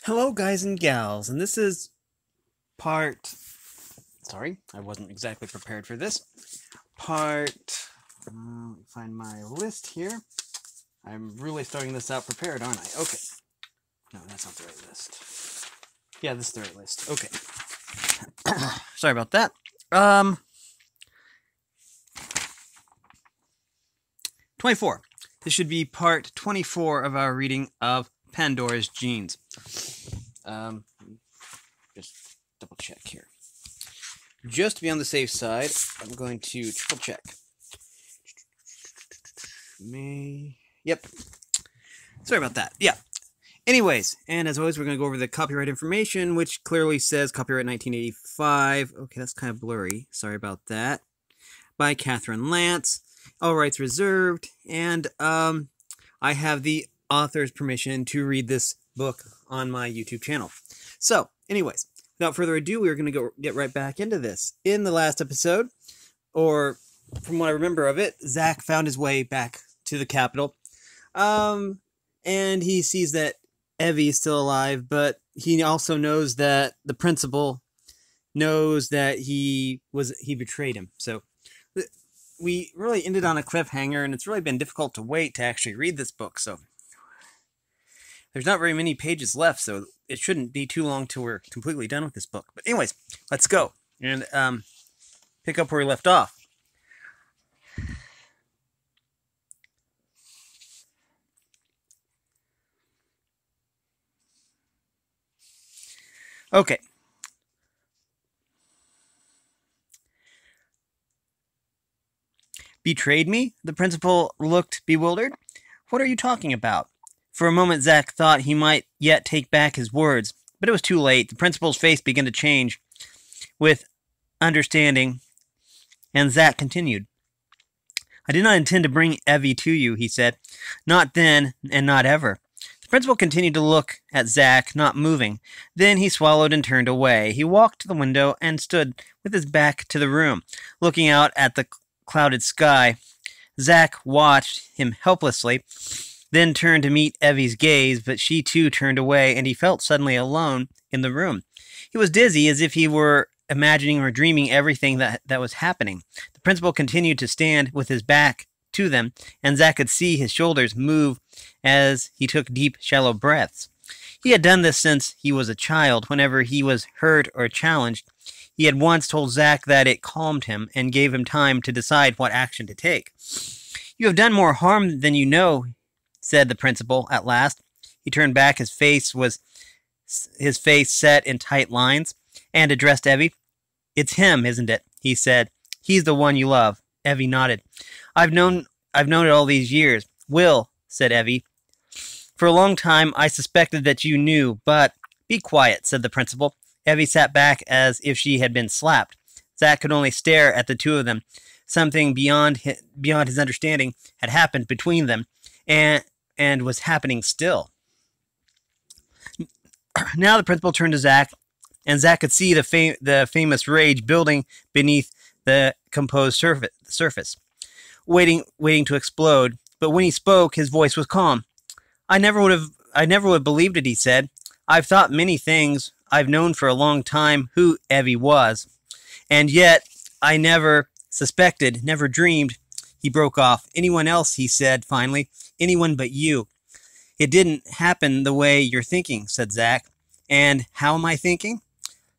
Hello, guys and gals, and this is part. Sorry, I wasn't exactly prepared for this. Part. Find my list here. I'm really starting this out prepared, aren't I? Okay. No, that's not the right list. Yeah, this is the right list. Okay. Sorry about that. 24. This should be part 24 of our reading of Pandora's Genes. Just double check here. Just to be on the safe side, I'm going to triple check. Yep. Sorry about that. Yeah. Anyways, and as always, we're going to go over the copyright information, which clearly says copyright 1985. Okay, that's kind of blurry. Sorry about that. By Kathryn Lance. All rights reserved. And I have the author's permission to read this book on my YouTube channel. So, anyways, without further ado, we're going to get right back into this. In the last episode, or from what I remember of it, Zach found his way back to the capital. And he sees that Evie is still alive, but he also knows that the principal knows that he betrayed him. So we really ended on a cliffhanger, and it's really been difficult to wait to actually read this book. So there's not very many pages left, so it shouldn't be too long till we're completely done with this book. But anyways, let's go and pick up where we left off. Okay. Betrayed me? The principal looked bewildered. What are you talking about? For a moment, Zach thought he might yet take back his words, but it was too late. The principal's face began to change with understanding, and Zach continued. I did not intend to bring Evie to you, he said. Not then, and not ever. The principal continued to look at Zach, not moving. Then he swallowed and turned away. He walked to the window and stood with his back to the room, looking out at the clouded sky. Zach watched him helplessly, then turned to meet Evie's gaze, but she too turned away, and he felt suddenly alone in the room. He was dizzy, as if he were imagining or dreaming everything that was happening. The principal continued to stand with his back to them, and Zach could see his shoulders move as he took deep, shallow breaths. He had done this since he was a child. Whenever he was hurt or challenged, he had once told Zach that it calmed him and gave him time to decide what action to take. You have done more harm than you know, said the principal at last. He turned back. His face set in tight lines, and addressed Evie. It's him, isn't it? He said. He's the one you love. Evie nodded. I've known it all these years. Will, said Evie. For a long time, I suspected that you knew, but be quiet, said the principal. Evie sat back as if she had been slapped. Zach could only stare at the two of them. Something beyond his understanding had happened between them, and was happening still. Now the principal turned to Zach, and Zach could see the famous rage building beneath the composed surface, waiting to explode. But when he spoke, his voice was calm. I never would have believed it, he said. I've thought many things. I've known for a long time who Evie was. And yet, I never suspected, never dreamed. He broke off. Anyone else, he said finally. Anyone but you. It didn't happen the way you're thinking, said Zach. And how am I thinking?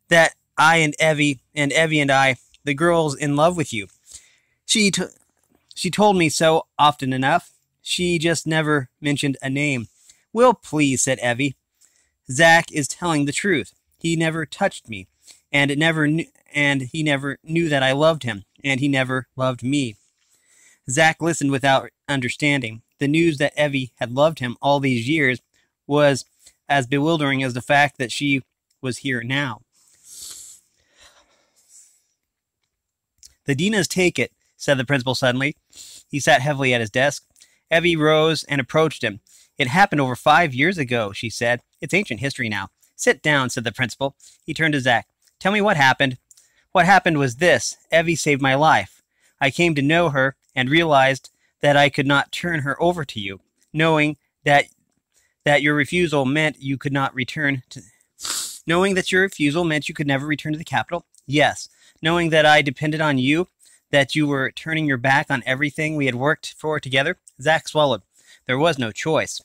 That I and Evie and I, the girl's in love with you. She told me so often enough. She just never mentioned a name. Will, please, said Evie. Zach is telling the truth. He never touched me, and he never knew that I loved him, and he never loved me. Zach listened without understanding. The news that Evie had loved him all these years was as bewildering as the fact that she was here now. The Dinas take it, said the principal suddenly. He sat heavily at his desk. Evie rose and approached him. It happened over 5 years ago, she said. It's ancient history now. Sit down, said the principal. He turned to Zach. Tell me what happened. What happened was this. Evie saved my life. I came to know her and realized that I could not turn her over to you, knowing that that your refusal meant you could not return to... Knowing that your refusal meant you could never return to the capital? Yes. Knowing that I depended on you, that you were turning your back on everything we had worked for together? Zack swallowed. There was no choice.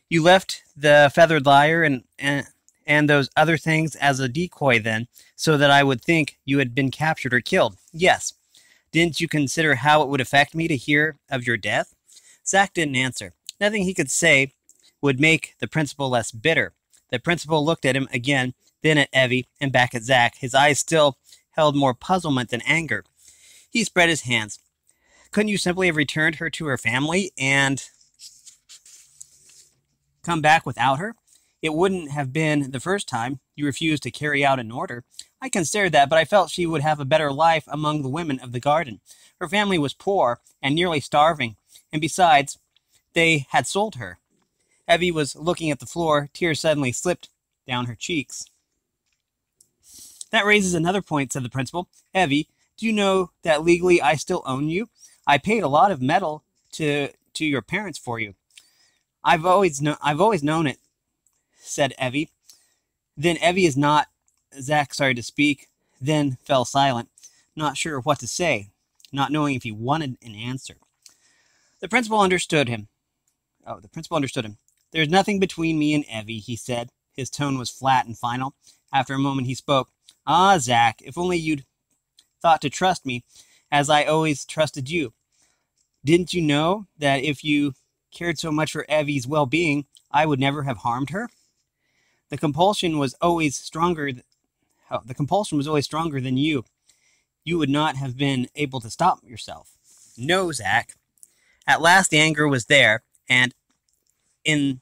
You left the feathered lyre and those other things as a decoy then, so that I would think you had been captured or killed. Yes. Didn't you consider how it would affect me to hear of your death? Zack didn't answer. Nothing he could say would make the principal less bitter. The principal looked at him again, then at Evie, and back at Zack. His eyes still held more puzzlement than anger. He spread his hands. Couldn't you simply have returned her to her family and come back without her? It wouldn't have been the first time you refused to carry out an order. I considered that, but I felt she would have a better life among the women of the garden. Her family was poor and nearly starving, and besides, they had sold her. Evie was looking at the floor. Tears suddenly slipped down her cheeks. That raises another point, said the principal. Evie, do you know that legally I still own you? I paid a lot of metal to your parents for you. I've always known it, said Evie. Then Evie is not... Zack started to speak, then fell silent, not sure what to say, not knowing if he wanted an answer. The principal understood him. There's nothing between me and Evie, he said. His tone was flat and final. After a moment he spoke. Ah, Zack, if only you'd thought to trust me, as I always trusted you. Didn't you know that if you cared so much for Evie's well-being, I would never have harmed her? The compulsion was always stronger than you. You would not have been able to stop yourself. No, Zack. At last the anger was there, and in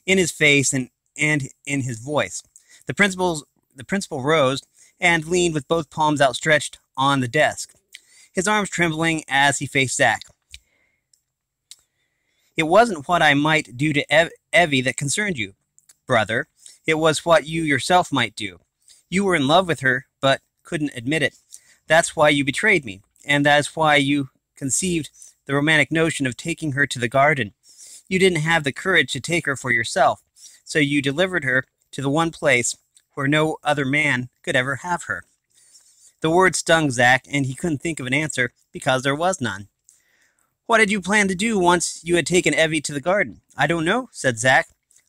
his face and in his voice. The principal rose and leaned with both palms outstretched on the desk, his arms trembling as he faced Zack. It wasn't what I might do to Evie that concerned you, brother. It was what you yourself might do. You were in love with her, but couldn't admit it. That's why you betrayed me, and that's why you conceived the romantic notion of taking her to the garden. You didn't have the courage to take her for yourself, so you delivered her to the one place where no other man could ever have her. The words stung Zack, and he couldn't think of an answer because there was none. What did you plan to do once you had taken Evie to the garden? I don't know, said Zack.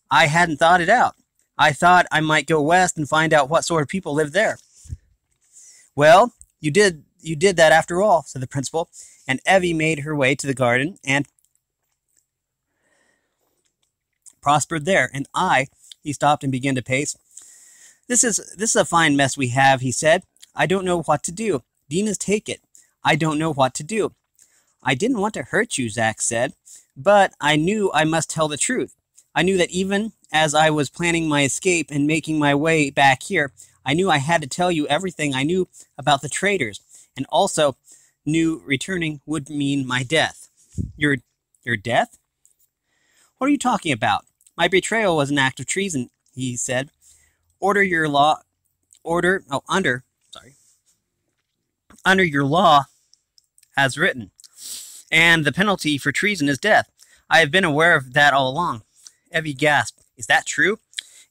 I hadn't thought it out. I thought I might go west and find out what sort of people lived there. Well, you did that after all, said the principal, and Evie made her way to the garden and prospered there, and he stopped and began to pace. This is a fine mess we have, he said. I don't know what to do. Dina's take it. I don't know what to do. I didn't want to hurt you, Zack said, but I knew I must tell the truth. I knew that even as I was planning my escape and making my way back here, I knew I had to tell you everything I knew about the traitors, and also knew returning would mean my death. Your death? What are you talking about? My betrayal was an act of treason, he said. Under your law as written. And the penalty for treason is death. I have been aware of that all along. Evie gasped. Is that true?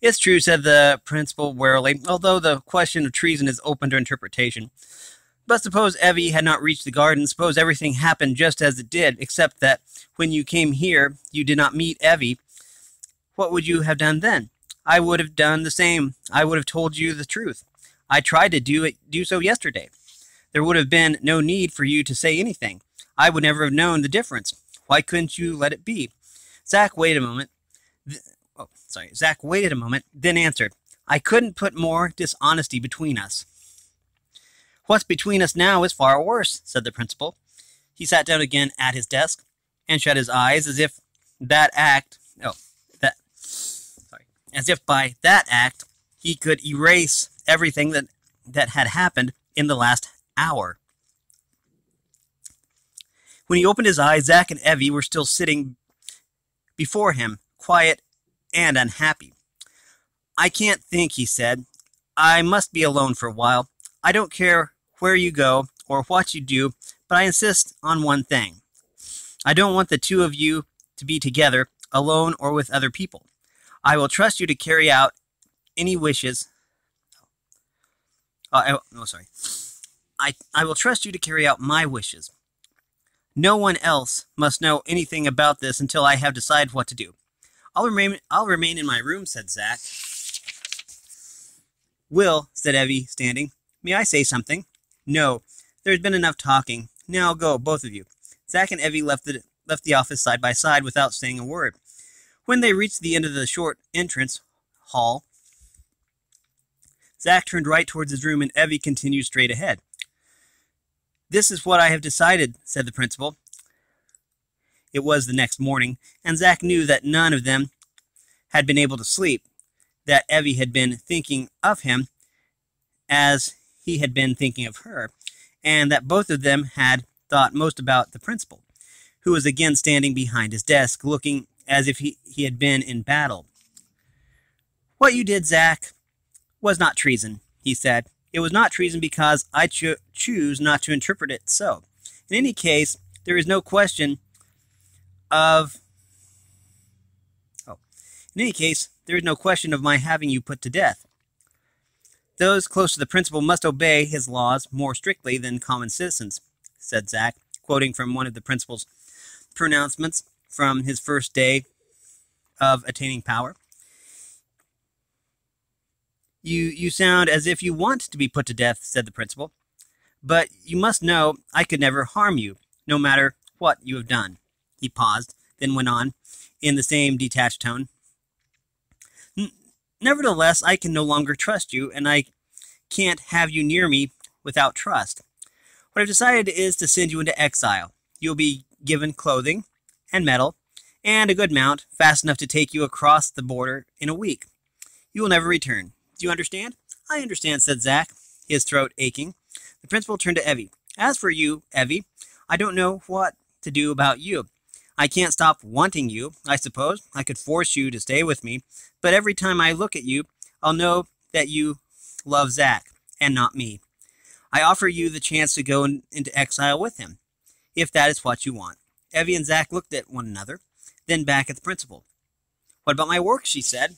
It's true, said the principal warily, although the question of treason is open to interpretation. But suppose Evie had not reached the garden, suppose everything happened just as it did, except that when you came here, you did not meet Evie. What would you have done then? I would have done the same. I would have told you the truth. I tried to do so yesterday. There would have been no need for you to say anything. I would never have known the difference. Why couldn't you let it be? Zack waited a moment, then answered, I couldn't put more dishonesty between us. What's between us now is far worse, said the principal. He sat down again at his desk and shut his eyes as if by that act he could erase everything that had happened in the last hour. When he opened his eyes, Zack and Evie were still sitting before him, quiet and unhappy. I can't think, he said. I must be alone for a while. I don't care where you go or what you do, but I insist on one thing. I don't want the two of you to be together, alone or with other people. I will trust you to carry out any wishes. I will trust you to carry out my wishes. No one else must know anything about this until I have decided what to do. I'll remain in my room, said Zack. Will, said Evie, standing. May I say something? No. There's been enough talking. Now go, both of you. Zack and Evie left the office side by side without saying a word. When they reached the end of the short entrance hall, Zack turned right towards his room and Evie continued straight ahead. This is what I have decided, said the principal. It was the next morning, and Zack knew that none of them had been able to sleep, that Evie had been thinking of him as he had been thinking of her, and that both of them had thought most about the principal, who was again standing behind his desk, looking as if he had been in battle. What you did, Zack, was not treason, he said. It was not treason because I choose not to interpret it so. In any case, there is no question of my having you put to death. Those close to the principal must obey his laws more strictly than common citizens, said Zack, quoting from one of the principal's pronouncements from his first day of attaining power. You sound as if you want to be put to death, said the principal. But you must know I could never harm you, no matter what you have done. He paused, then went on, in the same detached tone. Nevertheless, I can no longer trust you, and I can't have you near me without trust. What I've decided is to send you into exile. You'll be given clothing and metal, and a good mount, fast enough to take you across the border in a week. You will never return. Do you understand? I understand, said Zack, his throat aching. The principal turned to Evie. As for you, Evie, I don't know what to do about you. I can't stop wanting you, I suppose. I could force you to stay with me, but every time I look at you, I'll know that you love Zack, and not me. I offer you the chance to go into exile with him, if that is what you want. Evie and Zack looked at one another, then back at the principal. What about my work, she said.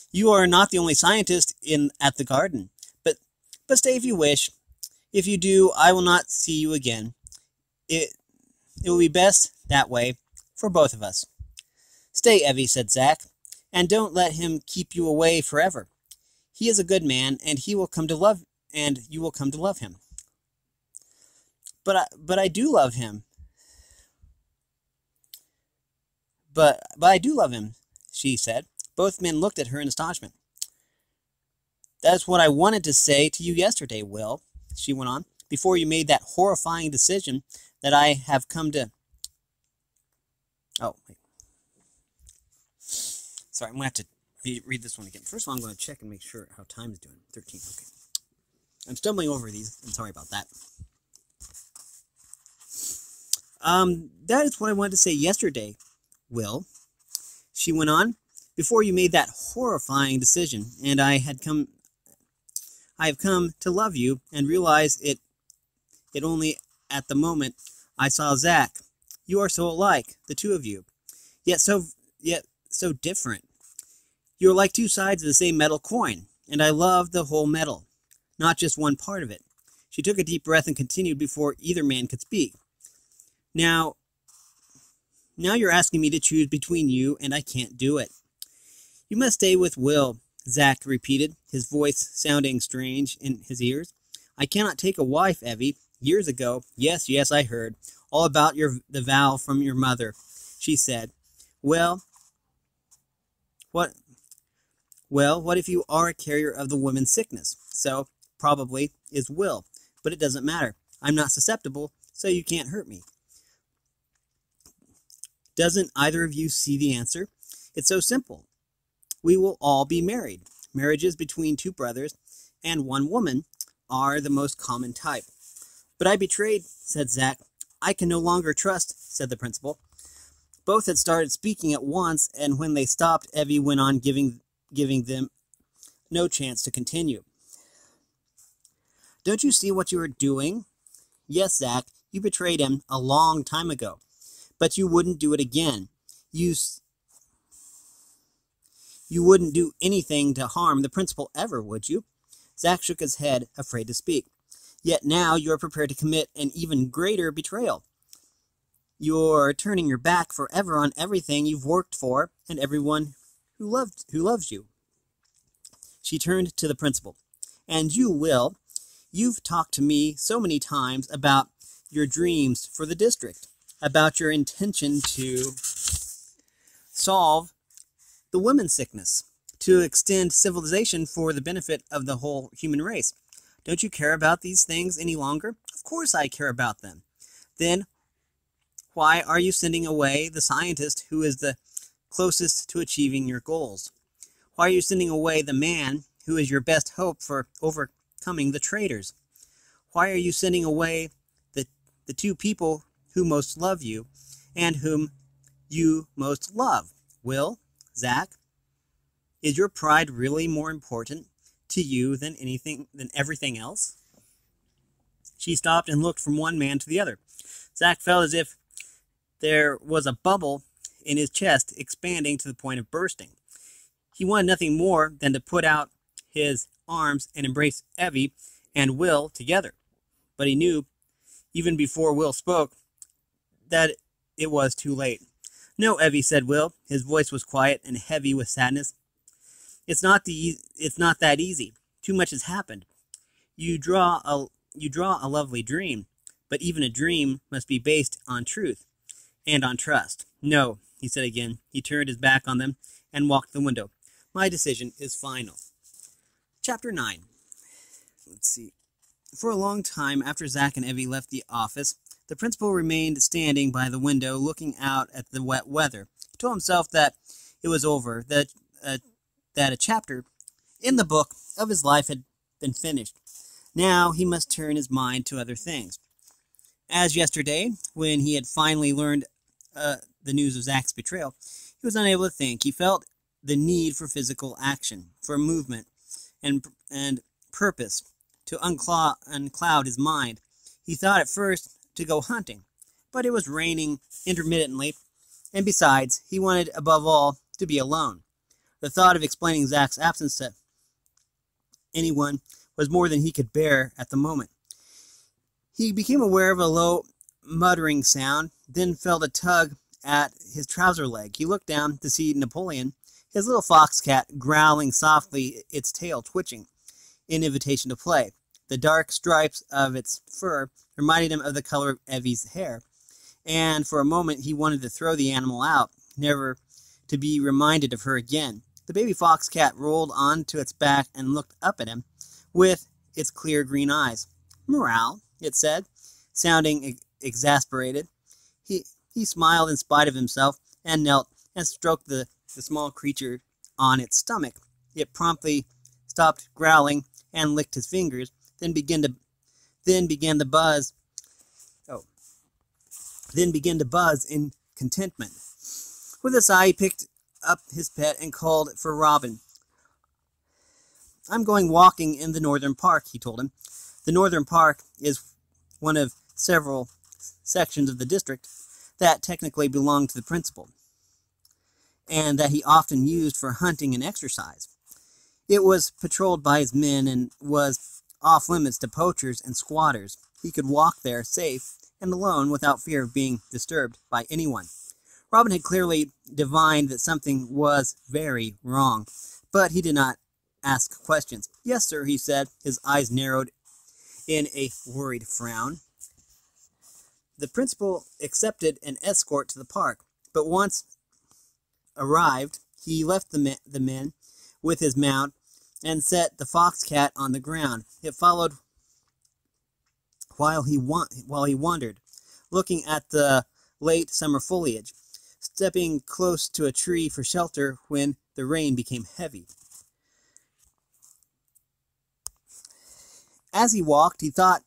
You are not the only scientist at the garden, but stay if you wish. If you do, I will not see you again. It will be best that way for both of us. Stay, Evie, said Zack, and don't let him keep you away forever. He is a good man, and you will come to love him. But I do love him. But I do love him, she said. Both men looked at her in astonishment. That's what I wanted to say to you yesterday, Will, she went on, before you made that horrifying decision that I have come to... Oh, wait. Sorry, I'm going to have to read this one again. First of all, I'm going to check and make sure how time is doing. 13, okay. I'm stumbling over these. I'm sorry about that. That is what I wanted to say yesterday, Will, she went on, before you made that horrifying decision, and I have come to love you and realize it only at the moment I saw Zack. You are so alike, the two of you, yet so different. You are like two sides of the same metal coin, and I love the whole metal, not just one part of it. She took a deep breath and continued before either man could speak. Now you're asking me to choose between you, and I can't do it. You must stay with Will, Zack repeated, his voice sounding strange in his ears. I cannot take a wife, Evie. Years ago, yes, I heard all about the vow from your mother, she said. Well, what if you are a carrier of the woman's sickness? So, probably, is Will. But it doesn't matter. I'm not susceptible, so you can't hurt me. Doesn't either of you see the answer? It's so simple. We will all be married. Marriages between two brothers and one woman are the most common type. But I betrayed, said Zack. I can no longer trust, said the principal. Both had started speaking at once, and when they stopped, Evie went on giving them no chance to continue. Don't you see what you are doing? Yes, Zack, You betrayed him a long time ago, but you wouldn't do it again. You wouldn't do anything to harm the principal ever, would you?" Zack shook his head, afraid to speak. "Yet now you are prepared to commit an even greater betrayal. You're turning your back forever on everything you've worked for and everyone who loves you." She turned to the principal. "And you, Will, you've talked to me so many times about your dreams for the district, about your intention to solve the women's sickness, to extend civilization for the benefit of the whole human race. Don't you care about these things any longer?" "Of course I care about them." "Then why are you sending away the scientist who is the closest to achieving your goals? Why are you sending away the man who is your best hope for overcoming the traitors? Why are you sending away the two people who most love you and whom you most love? Will, Zack, is your pride really more important to you than everything else?" She stopped and looked from one man to the other. Zack felt as if there was a bubble in his chest expanding to the point of bursting. He wanted nothing more than to put out his arms and embrace Evie and Will together. But he knew, even before Will spoke, that it was too late. "No, Evie," said Will. His voice was quiet and heavy with sadness. It's not that easy. Too much has happened. You draw a lovely dream, but even a dream must be based on truth and on trust." "No," he said again. He turned his back on them and walked to the window. "My decision is final." Chapter 9. Let's see. For a long time after Zack and Evie left the office, the principal remained standing by the window looking out at the wet weather. He told himself that it was over, that a chapter in the book of his life had been finished. Now he must turn his mind to other things. As yesterday, when he had finally learned the news of Zack's betrayal, he was unable to think. He felt the need for physical action, for movement and purpose, to uncloud his mind. He thought at first to go hunting, but it was raining intermittently, and besides, he wanted above all to be alone. The thought of explaining Zack's absence to anyone was more than he could bear at the moment. He became aware of a low muttering sound, then felt a tug at his trouser leg. He looked down to see Napoleon, his little fox cat, growling softly, its tail twitching in invitation to play. The dark stripes of its fur reminded him of the color of Evie's hair, and for a moment he wanted to throw the animal out, never to be reminded of her again. The baby fox cat rolled onto its back and looked up at him with its clear green eyes. "Morale," it said, sounding exasperated. He smiled in spite of himself and knelt and stroked the small creature on its stomach. It promptly stopped growling and licked his fingers, then began to buzz in contentment. With a sigh, he picked up his pet and called for Robin. "I'm going walking in the Northern Park," he told him. The Northern Park is one of several sections of the district that technically belonged to the principal, and that he often used for hunting and exercise. It was patrolled by his men and was off limits to poachers and squatters. He could walk there safe and alone without fear of being disturbed by anyone. Robin had clearly divined that something was very wrong, but he did not ask questions. "Yes, sir," he said, his eyes narrowed in a worried frown. The principal accepted an escort to the park, but once arrived, he left the men with his mount and set the fox cat on the ground. It followed while he wandered, looking at the late summer foliage, stepping close to a tree for shelter when the rain became heavy. As he walked, he thought,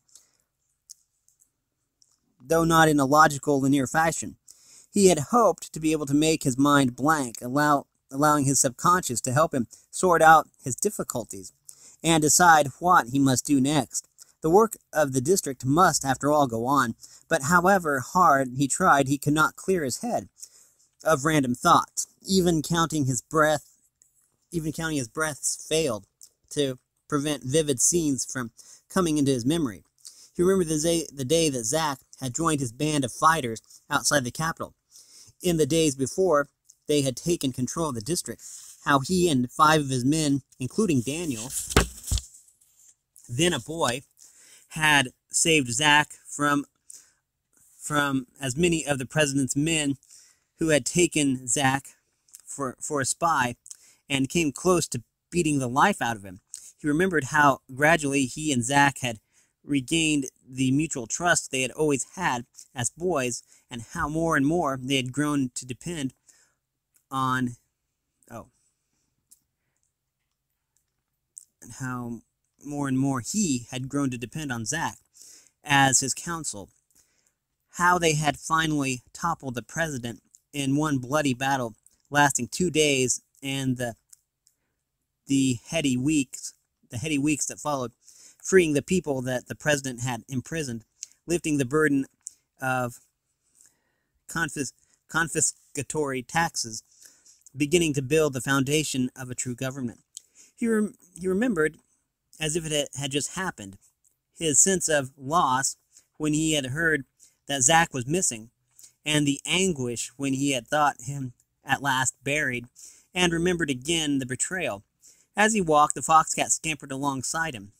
though not in a logical, linear fashion. He had hoped to be able to make his mind blank, allowing his subconscious to help him sort out his difficulties and decide what he must do next. The work of the district must, after all, go on, but however hard he tried, he could not clear his head of random thoughts. Even counting his breaths failed to prevent vivid scenes from coming into his memory. He remembered the day that Zack had joined his band of fighters outside the capital. In the days before they had taken control of the district, how he and 5 of his men, including Daniel, then a boy, had saved Zack from as many of the president's men who had taken Zack for a spy and came close to beating the life out of him. He remembered how gradually he and Zack had regained the mutual trust they had always had as boys, and how more and more they had grown to depend on and how more and more he had grown to depend on Zack as his counsel. How they had finally toppled the president in one bloody battle lasting 2 days, and the heady weeks that followed, freeing the people that the president had imprisoned, lifting the burden of confiscatory taxes, beginning to build the foundation of a true government. He remembered, as if it had just happened, his sense of loss when he had heard that Zack was missing, and the anguish when he had thought him at last buried, and remembered again the betrayal. As he walked, the foxcat scampered alongside him,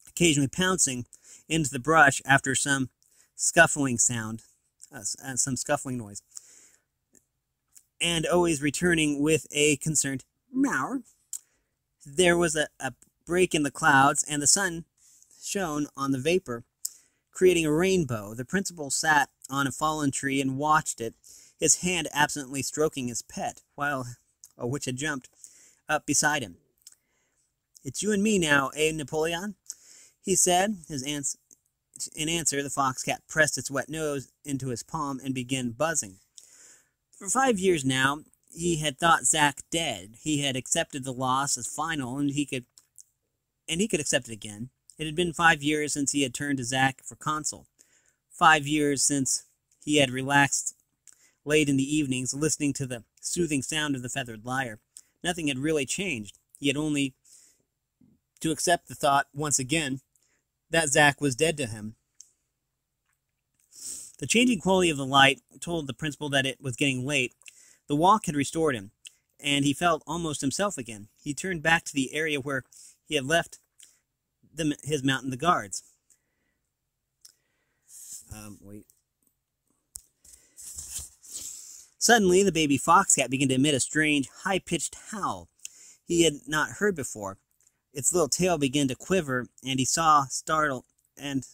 occasionally pouncing into the brush after some scuffling noise, and always returning with a concerned meow. There was a break in the clouds, and the sun shone on the vapor, creating a rainbow. The principal sat on a fallen tree and watched it, his hand absently stroking his pet, which had jumped up beside him. "It's you and me now, eh, Napoleon?" he said. In answer, the foxcat pressed its wet nose into his palm and began buzzing. For 5 years now, he had thought Zack dead. He had accepted the loss as final, and he could accept it again. It had been 5 years since he had turned to Zack for counsel. 5 years since he had relaxed late in the evenings, listening to the soothing sound of the feathered lyre. Nothing had really changed. He had only to accept the thought once again that Zack was dead to him. The changing quality of the light told the principal that it was getting late. The walk had restored him, and he felt almost himself again. He turned back to the area where he had left his mountain guards. Suddenly, the baby foxcat began to emit a strange, high-pitched howl he had not heard before. Its little tail began to quiver, and he saw, startled, that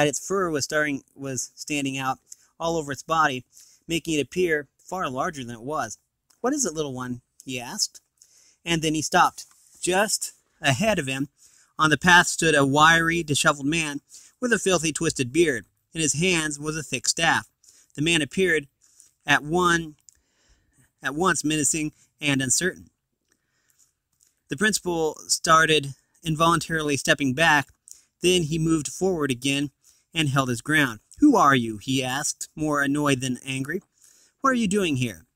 its fur was standing out all over its body, making it appear far larger than it was. "What is it, little one?" he asked. And then he stopped. Just ahead of him, on the path, stood a wiry, disheveled man with a filthy, twisted beard. In his hands was a thick staff. The man appeared at once menacing and uncertain. The principal started involuntarily stepping back. Then he moved forward again and held his ground. "Who are you?" he asked, more annoyed than angry. "What are you doing here?"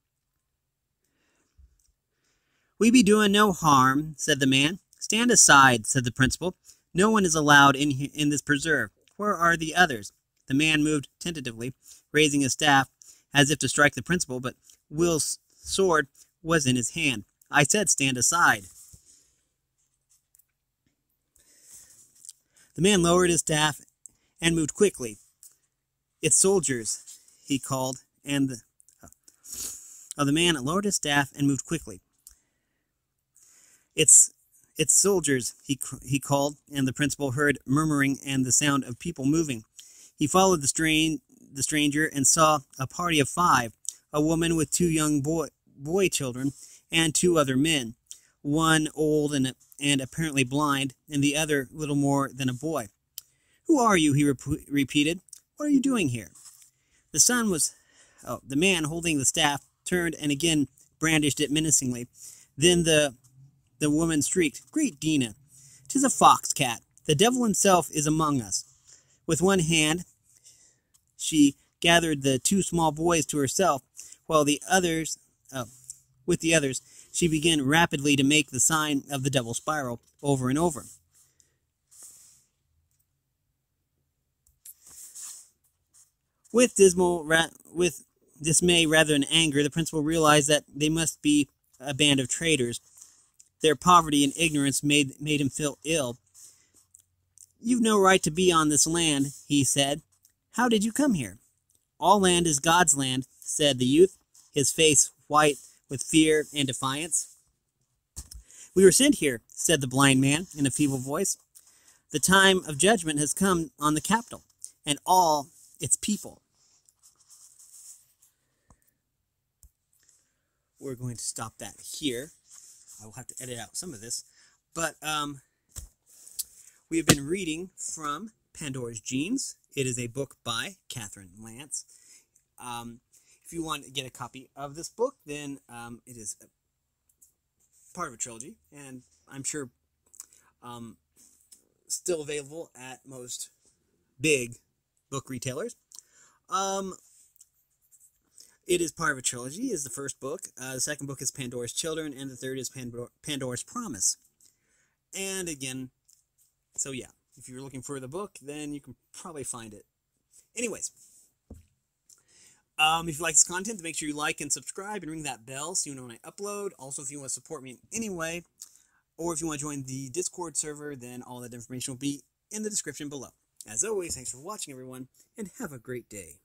"We be doing no harm," said the man. "Stand aside," said the principal. "No one is allowed in this preserve. Where are the others?" The man moved tentatively, raising his staff as if to strike the principal, but Will's sword was in his hand. "I said stand aside." The man lowered his staff and moved quickly. "It's soldiers," he called, and the man lowered his staff and moved quickly. It's soldiers," he called, and the principal heard murmuring and the sound of people moving. He followed the stranger and saw a party of 5, a woman with 2 young boy children and 2 other men, one old and apparently blind, and the other little more than a boy. "Who are you?" he repeated. "What are you doing here?" The man holding the staff turned and again brandished it menacingly. Then the woman shrieked, "Great Dina, "'Tis a fox cat. The devil himself is among us." With one hand, she gathered the two small boys to herself, while with the others, she began rapidly to make the sign of the double spiral over and over. With dismay rather than anger, the principal realized that they must be a band of traitors. Their poverty and ignorance made him feel ill. "You've no right to be on this land," he said. "How did you come here?" "All land is God's land," said the youth, his face white with fear and defiance. "We were sent here," said the blind man in a feeble voice. "The time of judgment has come on the capital and all its people." We're going to stop that here. I will have to edit out some of this. But we have been reading from Pandora's Genes. It is a book by Kathryn Lance. If you want to get a copy of this book, then it is part of a trilogy, and I'm sure still available at most big book retailers. It is part of a trilogy, is the first book. The second book is Pandora's Children, and the third is Pandora's Promise. And again, so yeah, if you're looking for the book, then you can probably find it. Anyways, if you like this content, make sure you like and subscribe and ring that bell so you know when I upload. Also, if you want to support me in any way, or if you want to join the Discord server, then all that information will be in the description below. As always, thanks for watching, everyone, and have a great day.